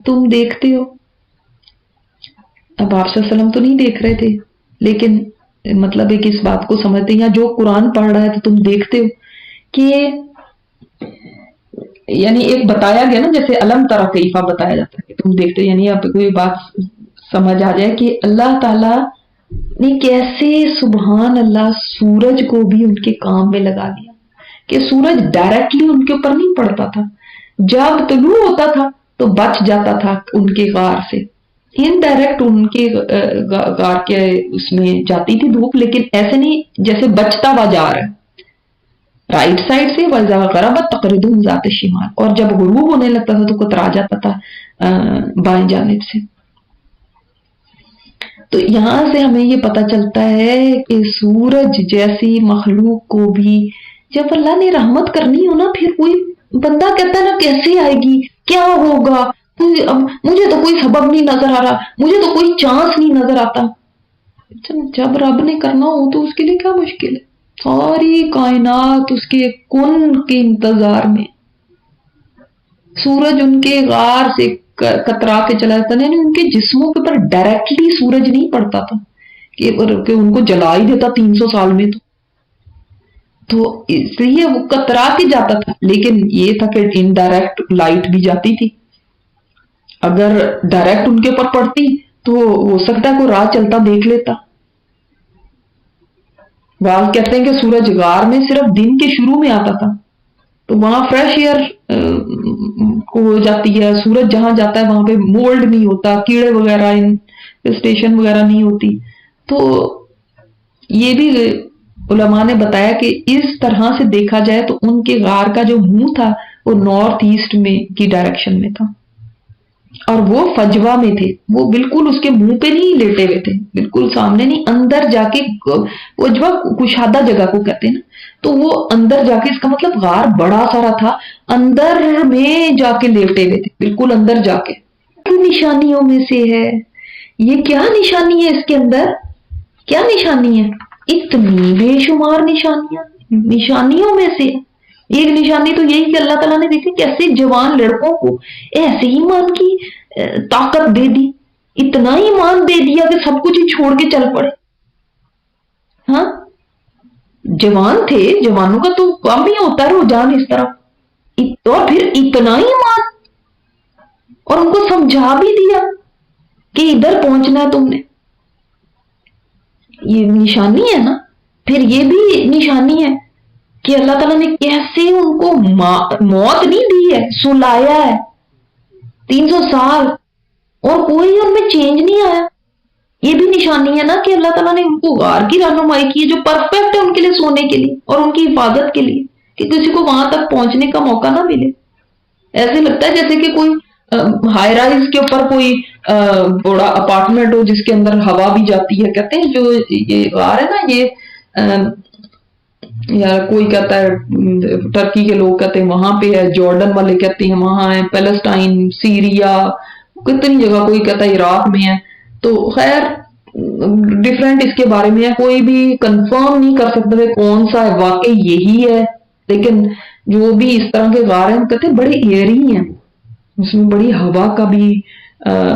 تم دیکھتے ہو. اب آپ صلی اللہ علیہ وسلم تو نہیں دیکھ رہے تھے، لیکن مطلب ایک اس بات کو سمجھتے ہیں، یا جو قرآن پڑھ رہا ہے تو تم دیکھتے ہو کہ یعنی ایک بتایا گیا نا، جیسے علم ترا کیفا بتایا جاتا ہے کہ تم دیکھتے ہو، یعنی آپ کو یہ بات سمجھ آ جائے کہ اللہ تعالیٰ نے کیسے سبحان اللہ سورج کو بھی ان کے کام میں لگا دیا، کہ سورج ڈائریکٹلی ان کے اوپر نہیں پڑتا تھا، جب طلوع ہوتا تھا تو بچ جاتا تھا ان کے غار سے، انڈائریکٹ ان کے غار کے اس میں جاتی تھی دھوپ، لیکن ایسے نہیں جیسے بچتا ہوا جا رہا ہے رائٹ سائڈ سے، وَإِذَا غَرَبَتْ تَقْرِضُهُمْ ذَاتَ الشِّمَالِ، اور جب غروب ہونے لگتا تھا تو کترا جاتا تھا بائیں جانب سے. تو یہاں سے ہمیں یہ پتہ چلتا ہے کہ سورج جیسی مخلوق کو بھی جب اللہ نے رحمت کرنی ہو نا، پھر کوئی بندہ کہتا ہے نا کیسے آئے گی، کیا ہوگا، مجھے تو کوئی سبب نہیں نظر آ رہا، مجھے تو کوئی چانس نہیں نظر آتا. جب رب نے کرنا ہو تو اس کے لیے کیا مشکل ہے، ساری کائنات اس کے کن کے انتظار میں. سورج ان کے غار سے کترا کے چلا جاتا، یعنی ان کے جسموں کے اوپر ڈائریکٹلی سورج نہیں پڑتا تھا کہ ان کو جلا ہی دیتا 300 سال میں. تو اس لیے وہ کترا کے جاتا تھا، لیکن یہ تھا کہ انڈائریکٹ لائٹ بھی جاتی تھی. اگر ڈائریکٹ ان کے اوپر پڑتی تو ہو سکتا ہے کوئی راہ چلتا دیکھ لیتا. بعض کہتے ہیں کہ سورج غار میں صرف دن کے شروع میں آتا تھا، تو وہاں فریش ایئر ہو جاتی ہے، سورج جہاں جاتا ہے وہاں پہ مولڈ نہیں ہوتا، کیڑے وغیرہ انفیسٹیشن وغیرہ نہیں ہوتی. تو یہ بھی علماء نے بتایا کہ اس طرح سے دیکھا جائے تو ان کے غار کا جو منہ تھا وہ نارتھ ایسٹ میں کی ڈائریکشن میں تھا، اور وہ فجوا میں تھے، وہ بالکل اس کے منہ پہ نہیں لیٹے ہوئے تھے، بالکل سامنے نہیں، اندر جا کے، فجوا کشادہ جگہ کو کہتے ہیں نا، تو وہ اندر جا کے، اس کا مطلب غار بڑا سارا تھا، اندر میں جا کے لیٹے ہوئے تھے، بالکل اندر جا کے. نشانیوں میں سے ہے یہ. کیا نشانی ہے اس کے اندر، کیا نشانی ہے؟ اتنی بے شمار نشانیاں، نشانیوں میں سے ایک نشانی تو یہی کہ اللہ تعالیٰ نے دیکھے کیسے جوان لڑکوں کو ایسے ایمان کی طاقت دے دی، اتنا ایمان دے دیا کہ سب کچھ ہی چھوڑ کے چل پڑے. ہاں جوان تھے، جوانوں کا تو کم ہی ہوتا ہے رجحان اس طرح، اور پھر اتنا ایمان، اور ان کو سمجھا بھی دیا کہ ادھر پہنچنا ہے تم نے. یہ نشانی ہے نا. پھر یہ بھی نشانی ہے کہ اللہ تعالیٰ نے کیسے ان کو موت نہیں دی ہے، سلایا ہے 300 سال اور کوئی ان میں چینج نہیں آیا. یہ بھی نشانی ہے نا کہ اللہ تعالیٰ نے ان کو غار کی رہنمائی کی ہے جو پرفیکٹ ہے ان کے لیے سونے کے لیے اور ان کی حفاظت کے لیے، کہ کسی کو وہاں تک پہنچنے کا موقع نہ ملے. ایسے لگتا ہے جیسے کہ کوئی ہائی رائز کے اوپر کوئی بڑا اپارٹمنٹ ہو جس کے اندر ہوا بھی جاتی ہے. کہتے ہیں جو یہ غار ہے نا، یہ یا کوئی کہتا ہے ٹرکی کے لوگ کہتے ہیں وہاں پہ ہے، جارڈن والے کہتے ہیں وہاں ہے، پیلسٹائن، سیریا، کتنی جگہ، کوئی کہتا ہے عراق میں ہے. تو خیر ڈفرینٹ اس کے بارے میں ہے، کوئی بھی کنفرم نہیں کر سکتا کہ کون سا ہے واقعی یہی ہے. لیکن جو بھی اس طرح کے غار ہیں کہتے ہیں بڑے ایئری ہیں، اس میں بڑی ہوا کا بھی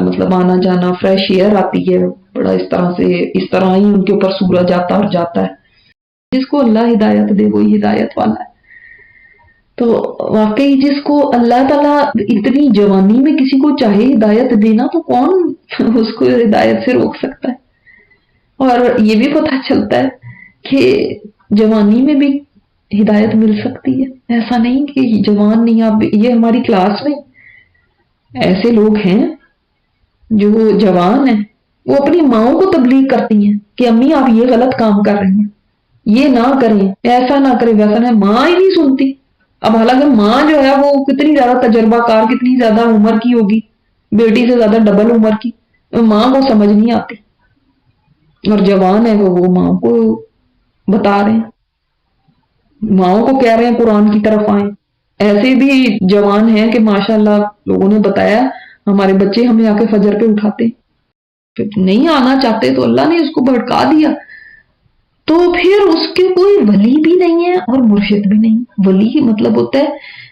مطلب آنا جانا، فریش ایئر آتی ہے، بڑا اس طرح سے، اس طرح ہی ان کے اوپر سورج آتا اور جاتا ہے. جس کو اللہ ہدایت دے وہی ہدایت والا ہے. تو واقعی جس کو اللہ تعالیٰ اتنی جوانی میں کسی کو چاہے ہدایت دینا تو کون اس کو ہدایت سے روک سکتا ہے. اور یہ بھی پتہ چلتا ہے کہ جوانی میں بھی ہدایت مل سکتی ہے، ایسا نہیں کہ جوان نہیں. آپ یہ ہماری کلاس میں ایسے لوگ ہیں جو جوان ہیں، وہ اپنی ماؤں کو تبلیغ کرتی ہیں کہ امی آپ یہ غلط کام کر رہی ہیں، یہ نہ کریں، ایسا نہ کریں، ویسا نہ. ماں ہی نہیں سنتی. اب حالانکہ ماں جو ہے وہ کتنی زیادہ تجربہ کار، کتنی زیادہ عمر کی ہوگی، بیٹی سے زیادہ ڈبل عمر کی، ماں کو سمجھ نہیں آتی، اور جوان ہے وہ ماں کو بتا رہے ہیں، ماؤں کو کہہ رہے ہیں قرآن کی طرف آئیں. ایسے بھی جوان ہیں کہ ماشاءاللہ لوگوں نے بتایا ہمارے بچے ہمیں آ کے فجر پہ اٹھاتے، نہیں آنا چاہتے تو اللہ نے اس کو بھڑکا دیا. تو پھر اس کے کوئی ولی بھی نہیں ہے اور مرشد بھی نہیں. ولی مطلب ہوتا ہے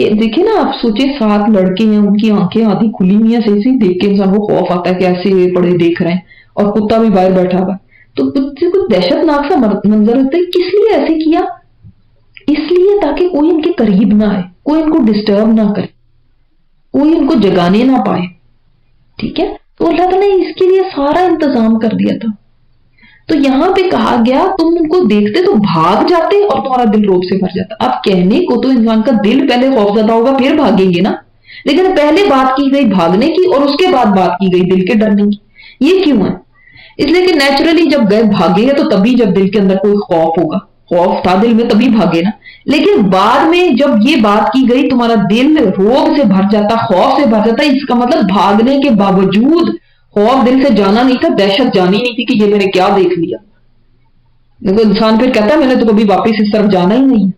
کہ دیکھیں نا، آپ سوچیں 7 لڑکے ہیں، ان کی آنکھیں آدھی کھلی ہوئی ہیں، صحیح دیکھ کے انسان کو خوف آتا ہے کہ ایسے پڑے دیکھ رہے ہیں، اور کتا بھی باہر بیٹھا ہوا ہے، تو کچھ دہشت ناک سا منظر ہوتا ہے. کس لیے ایسے کیا؟ اس لیے تاکہ کوئی ان کے قریب نہ آئے، کوئی ان کو ڈسٹرب نہ کرے، کوئی ان کو جگانے نہ پائے. ٹھیک ہے، تو اللہ تعالیٰ نے اس کے لیے سارا انتظام کر دیا تھا. تو یہاں پہ کہا گیا تم ان کو دیکھتے تو بھاگ جاتے اور تمہارا دل روب سے بھر جاتا. اب کہنے کو تو انسان کا دل پہلے خوفزدہ ہوگا پھر بھاگیں گے نا، لیکن پہلے بات کی گئی بھاگنے کی اور اس کے بعد بات کی گئی دل کے ڈرنے کی. یہ کیوں ہے؟ اس لیے کہ نیچرلی جب گئے بھاگے گا تو تبھی جب دل کے اندر کوئی خوف ہوگا، خوف تھا دل میں تبھی بھاگے نا. لیکن بعد میں جب یہ بات کی گئی تمہارا دل روب سے بھر جاتا، خوف سے بھر جاتا، اس کا مطلب بھاگنے کے باوجود خوف دل سے جانا نہیں تھا، دہشت جانی نہیں تھی کہ یہ میں نے کیا دیکھ لیا. دیکھو انسان پھر کہتا ہے میں نے تو کبھی واپس اس طرف جانا ہی نہیں.